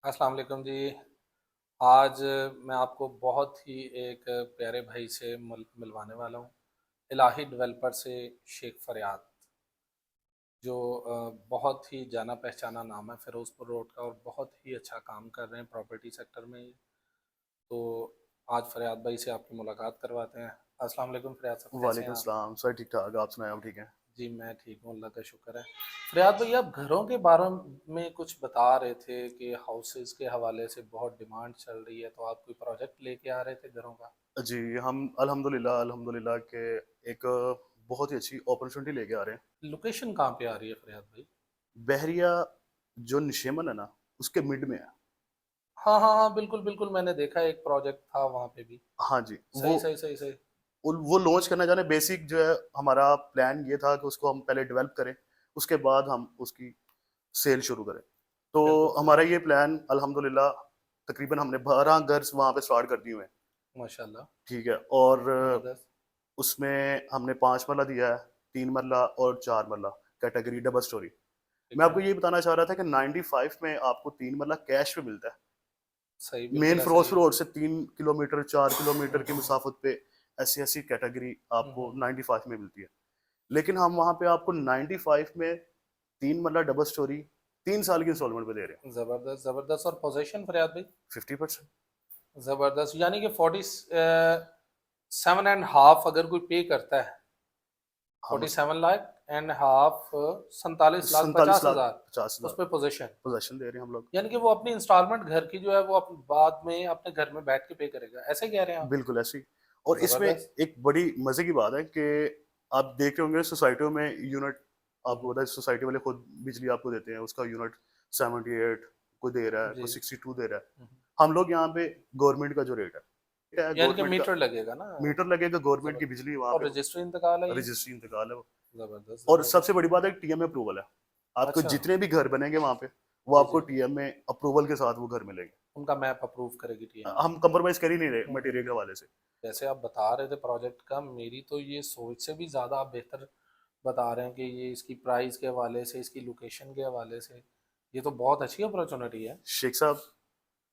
अस्सलाम वालेकुम जी। आज मैं आपको बहुत ही एक प्यारे भाई से मिलवाने वाला हूँ। इलाही डेवलपर से शेख फरियाद, जो बहुत ही जाना पहचाना नाम है फ़िरोज़पुर रोड का और बहुत ही अच्छा काम कर रहे हैं प्रॉपर्टी सेक्टर में। तो आज फरियाद भाई से आपकी मुलाकात करवाते हैं। अस्सलाम वालेकुम फरियाद साहब, कैसे हैं वालेकुम आप? सलाम सर, ठीक ठाक। आप सुनाएं, आप ठीक हैं? जी, मैं ठीक हूँ, अल्लाह का शुक्र है। फरियाद भाई, आप घरों के बारे में कुछ बता रहे थे कि हाउसेज़ के हवाले से बहुत डिमांड चल रही है, तो आप कोई प्रोजेक्ट लेके आ रहे थे घरों का? जी, हम अल्हम्दुलिल्लाह अल्हम्दुलिल्लाह के एक बहुत ही अच्छी अपॉर्चुनिटी लेके आ रहे हैं। लोकेशन कहाँ पे आ रही है फरियाद भाई? बहरिया जो निशेमन है ना, उसके मिड में है। हाँ, हाँ, हाँ, बिल्कुल, बिल्कुल, मैंने देखा एक प्रोजेक्ट था वहाँ पे भी। हाँ जी, सही, सही, सही, सही। वो लॉन्च करना चाह रहे हैं। बेसिक जो है हमारा प्लान ये था कि उसको हम पहले डेवलप करें, उसके बाद हम उसकी सेल शुरू करें। तो बिल्कुल सही। हमारा ये प्लान अल्हम्दुलिल्लाह तकरीबन हमने 12 घर वहाँ पे स्टार्ट कर दिए हुए हैं, माशाल्लाह, ठीक है? और ज़बरदस्त। उसमें हमने 5 मरला दिया है, 3 मरला और 4 मरला कैटेगरी डबल स्टोरी। ठीक मैं है। आपको ये बताना चाह रहा था कि 95 में आपको 3 मरला कैश पे मिलता है। सही, मेन बिल्कुल ऐसा ही फिरोज़पुर है। रोड से 3 किलोमीटर, 4 किलोमीटर हुँ, की हुँ, हुँ। मुसाफ़त पे ऐसी-ऐसी कैटेगरी हुँ, आपको हुँ। 95 में मिलती है। लेकिन हम वहाँ पे आपको 95 में 3 मरला डबल स्टोरी 3 साल की इंस्टॉलमेंट पे दे रहे हैं, ज़बरदस्त, ज़बरदस्त। और पोज़ीशन फरियाद भाई? 50%। ज़बरदस्त, यानी कि 7 एंड हाफ अगर कोई पे करता है, हम उस 47 लाख एंड हाफ 47 लाख 47 50 लाख हज़ार 50 उस हज़ार पे पोज़ीशन। पोज़ेशन दे रहे हैं हम लोग। यानी कि वो अपनी इंस्टॉलमेंट घर की जो है वो बाद में अपने घर में बैठ के पे करेगा, ऐसे कह रहे हैं आप? बिल्कुल ऐसे ही। और इसमें ज़बरदस्त। एक बड़ी मज़े की बात है कि आप देख रहे होंगे सोसाइटियों में यूनिट, हुँ, आपको हुँ। पता है सोसाइटी वाले खुद बिजली आपको देते हैं, उसका यूनिट 78 कोई दे रहा है, जी। कोई 62 दे रहा है। हुँ, हुँ। हम लोग यहाँ पे गवर्नमेंट का जो रेट है, क्या है यानी कि गवर्नमेंट का मीटर लगेगा ना? मीटर लगेगा, गवर्नमेंट की ज़बरदस्त। बिजली वहाँ और पे रजिस्ट्री इंतकाल है ये? रजिस्ट्री इंतकाल है वो। ज़बरदस्त, और ज़बरदस्त। सबसे बड़ी बात है टीएम अप्रूवल है। आपको अच्छा। जितने भी घर बनेंगे वहाँ पे, वो जी, आपको जी। टीएम में अप्रूवल के साथ वो घर मिलेंगे। उनका मैप अप्रूव करेगी टीएम। हम कंप्रोमाइज़ कर ही नहीं रहे हुँ, हुँ, मटेरियल हुँ। के हवाले से। जैसे आप बता रहे थे प्रोजेक्ट का, मेरी तो ये सोच से भी ज़्यादा आप बेहतर बता रहे हैं कि ये इसकी प्राइस के हवाले से, इसकी लोकेशन के हवाले से, ये तो बहुत अच्छी अपॉर्चुनिटी है। शेख साहब,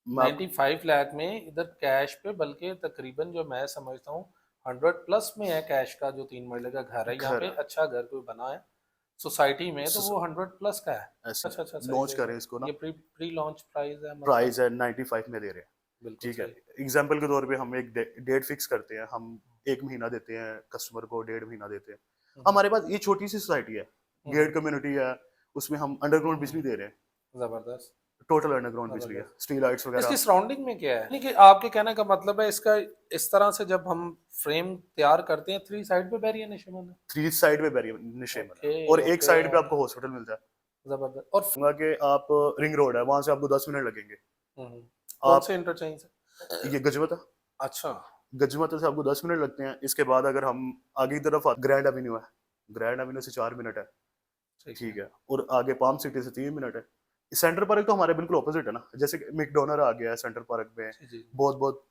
मैं आप 95 लाख में इधर कैश पे, बल्कि तकरीबन जो मैं समझता हूँ 100 प्लस में है कैश का, जो 3 मरले का घर है यहाँ घर पे, अच्छा घर कोई बना है सोसाइटी में, तो सोस वो 100 प्लस का है। ऐसे अच्छा, अच्छा, सही, लॉन्च सही, करें सही। इसको ना, ये प्री प्री लॉन्च प्राइस है मतलब? प्राइस है 95 में दे रहे हैं, बिल्कुल ठीक है। सही। एग्जांपल के तौर पे हम एक डेट फिक्स करते हैं, हम 1 महीना देते हैं कस्टमर को, 1.5 महीना देते हैं। हुँ, हुँ। हमारे पास ये छोटी सी सोसाइटी है, हुँ, हुँ। गेट कम्युनिटी है, उसमें हम अंडरग्राउंड हुँ, बिजली हुँ। दे रहे हैं, ज़बरदस्त, टोटल अंडरग्राउंड बिजली है, ज़बरदस्त। स्ट्रीट लाइट्स इसकी वगैरह। सराउंडिंग में क्या है? यानी कि आपके कहने का मतलब है इसका, इस तरह से जब हम फ्रेम तैयार करते हैं, 3 साइड पे बैरियर निशा है? 3 साइड पे बैरियर निशेमन है ओके, और एक ओके। साइड पे आपको हॉस्पिटल मिलता है। ज़बरदस्त। और कहूँगा कि आप रिंग रोड है, वहाँ से आपको 10 मिनट लगेंगे। हुँ, हुँ। कौन आप से इंटरचेंज से? ये गजमत है, अच्छा, गजमत से आपको 10 मिनट लगते हैं। इसके बाद अगर हम आगे की तरफ ग्रैंड एवेन्यू है, ग्रैंड एवेन्यू से 4 मिनट है, ठीक ठीक है। है। और आगे पाम सिटी से 3 मिनट है। सेंटर पार्क तो हमारे बिल्कुल ऑपोज़िट है ना, जैसे कि मैकडॉनल्ड आ गया है सेंटर पार्क में, जी, जी, जी। बहुत-बहुत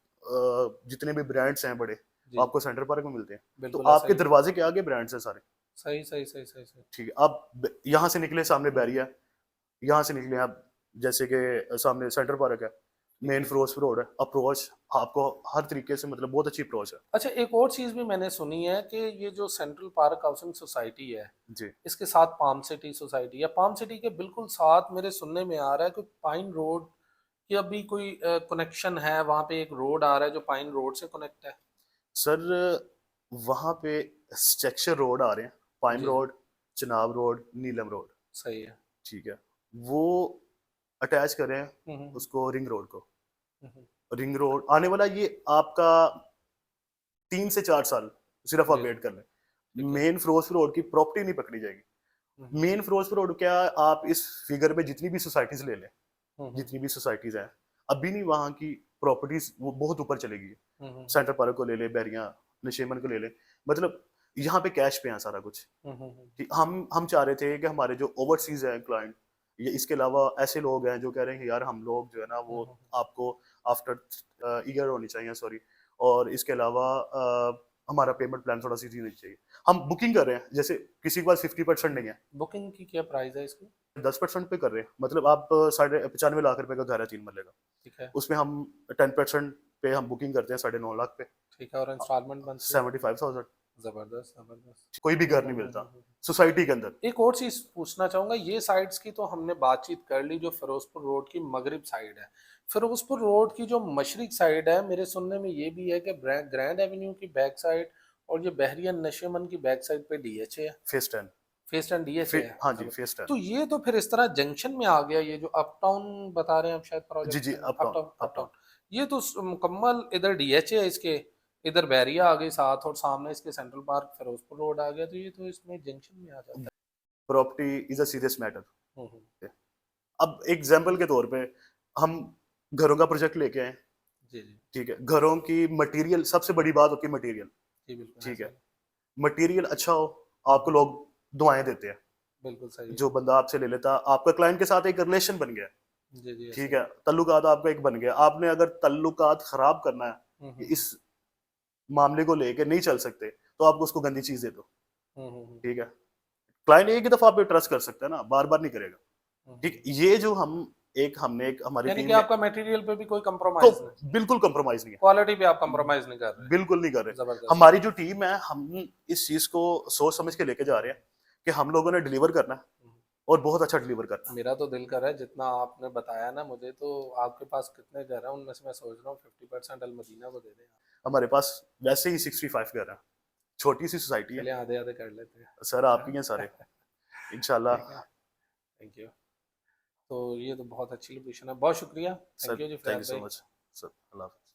जितने भी ब्रांड्स हैं बड़े, जी, आपको सेंटर पार्क में मिलते हैं। तो बिल्कुल ऐसा आपके ही है। दरवाजे के आगे ब्रांड्स हैं सारे, सही, सही, सही, सही, सही। ठीक है। आप ब यहाँ से निकले सामने हुँ, बैरिया, यहाँ से निकले आप जैसे कि सामने सेंटर पार्क है, ठीक मेन है। फिरोज़पुर रोड है, अप्रोच आपको हर तरीके से मतलब बहुत अच्छी अप्रोच है। अच्छा, एक और चीज़ भी मैंने सुनी है कि ये जो सेंट्रल पार्क हाउसिंग सोसाइटी है, जी। इसके साथ पाम सिटी सोसाइटी है। पाम सिटी के बिल्कुल साथ मेरे सुनने में आ रहा है कि पाइन रोड की अभी कोई कनेक्शन है, वहाँ पे एक रोड आ रहा है जो पाइन रोड से कनेक्ट है। सर वहाँ पे स्ट्रक्चर रोड आ रहे हैं, पाइम जी, जी। रोड, चिनाब रोड, नीलम रोड, सही है। ठीक है। वो अटैच करें हुँ, हुँ, हुँ। उसको रिंग रोड को। हुँ, हुँ। रिंग रोड आने वाला ये आपका 3 से 4 साल सिर्फ आप जी, जी। वेट कर लें। ठीक है। मेन फिरोज़पुर रोड की प्रॉपर्टी नहीं पकड़ी जाएगी। हुँ, हुँ। मेन फिरोज़पुर रोड क्या, आप इस फिगर में जितनी भी सोसाइटीज़ ले लें, हुँ, हुँ। जितनी भी सोसाइटीज़ हैं, अभी नहीं वहाँ की प्रॉपर्टीज़ वो बहुत ऊपर चली गई। हुँ, हुँ, हुँ। सेंटर पार्क को ले लें, बैरियाँ, नशेमन को ले लें, मतलब यहाँ पे कैश पे है सारा कुछ। हुँ, हुँ, हुँ। कि हम चाह रहे थे कि हमारे जो ओवरसीज़ हैं क्लाइंट, ये इसके अलावा ऐसे लोग हैं जो कह रहे हैं कि यार हम लोग जो है ना हुँ, वो हुँ, हुँ। आपको आफ्टर ईयर होनी चाहिए, सॉरी। और इसके अलावा हमारा पेमेंट प्लान थोड़ा-सा इज़ी होनी चाहिए। हम बुकिंग कर रहे हैं, जैसे किसी के पास 50% नहीं है, बुकिंग की क्या प्राइस है इसकी? 10% पे कर रहे हैं, मतलब आप 95.5 लाख रुपए का घर है 3 मरले का, ठीक है, उसमें हम 10% पे हम बुकिंग करते हैं 9.5 लाख पे, ठीक है, और इंस्टॉलमेंट मंथली? 75,000। ज़बरदस्त, ज़बरदस्त। कोई भी घर नहीं मिलता सोसाइटी के अंदर। एक और चीज़ पूछना चाहूँगा, ये साइट्स की तो हमने बातचीत कर ली जो फ़िरोज़पुर रोड की मगरिब साइड है। फ़िरोज़पुर रोड की जो मशरिक साइड है, मेरे सुनने में ये भी है कि ग्रैंड एवेन्यू की बैक साइड और ये बहरिया नशेमन की बैक साइड पे डीएचए है, फेस 10। फेस एंड डीएचए है। हाँ जी, ज़बर फेस 10। तो ये तो फिर इस तरह जंक्शन में आ गया, ये जो अपटाउन बता रहे हैं आप शायद जी प्रोजेक्ट जी, का नाम, अपटाउन अपटाउन अपटाउन। अपटाउन। ये तो मुकम्मल इधर डीएचए है इसके, इधर बहरिया आ गई साथ और सामने इसके सेंट्रल पार्क फ़िरोज़पुर रोड आ गया, तो ये तो इसमें जंक्शन में आ जाता property is a serious matter. है। हुँ, हुँ। अब एग्जाम्पल के तौर पे हम घरों का प्रोजेक्ट लेके आए, जी, जी। ठीक है, घरों की मटेरियल सबसे बड़ी बात होती है मटेरियल, जी, बिल्कुल ठीक ऐसा है, ही है। मटेरियल अच्छा हो, आपको लोग दुआएं देते हैं, बिल्कुल सही है। जो बंदा आपसे ले लेता, आपका क्लाइंट के साथ एक रिलेशन बन गया, जी, जी, ऐसा ठीक ही है, है। तल्लुकात आपका एक बन गया, आपने अगर तल्लुकात खराब करना है, हुँ, कि हुँ, इस मामले को लेके नहीं चल सकते, तो आप उसको गंदी चीज दे दो, हुँ, हुँ, हुँ, ठीक है, क्लाइंट एक ही दफा आप पे ट्रस्ट कर सकता है ना, बार बार नहीं करेगा, हुँ, ठीक, हुँ। ये जो हमने एक हमारी यानी कि टीम ने आपका मटेरियल पे भी कोई को कंप्रोमाइज़ नहीं, बिल्कुल कंप्रोमाइज नहीं है, क्वालिटी पे आप कंप्रोमाइज़ नहीं कर रहे। बिल्कुल नहीं कर रहे। ज़बरदस्त, हमारी जो ज़बरदस्त। टीम है, हम इस चीज को सोच समझ के लेके जा रहे हैं कि हम लोगों ने डिलीवर करना है हुँ। और बहुत अच्छा डिलीवर करना है। मेरा तो दिल कर रहा है, जितना आपने बताया ना मुझे, तो आपके पास कितने घर हैं, उनमें से मैं सोच रहा हूँ 50% अल-मदीना को दे दें आप। हमारे पास वैसे ही 65 घर है, छोटी सी सोसाइटी है, चलिए आधे-आधे कर लेते हैं। सर आपकी हैं हाँ? सारे, इंशाल्लाह। ठीक है, थैंक यू। तो ये तो बहुत अच्छी लोकेशन है। बहुत शुक्रिया। Sir thank you ji thank you Fayaz so भाई। मच। सर अल्लाह हाफ़िज़।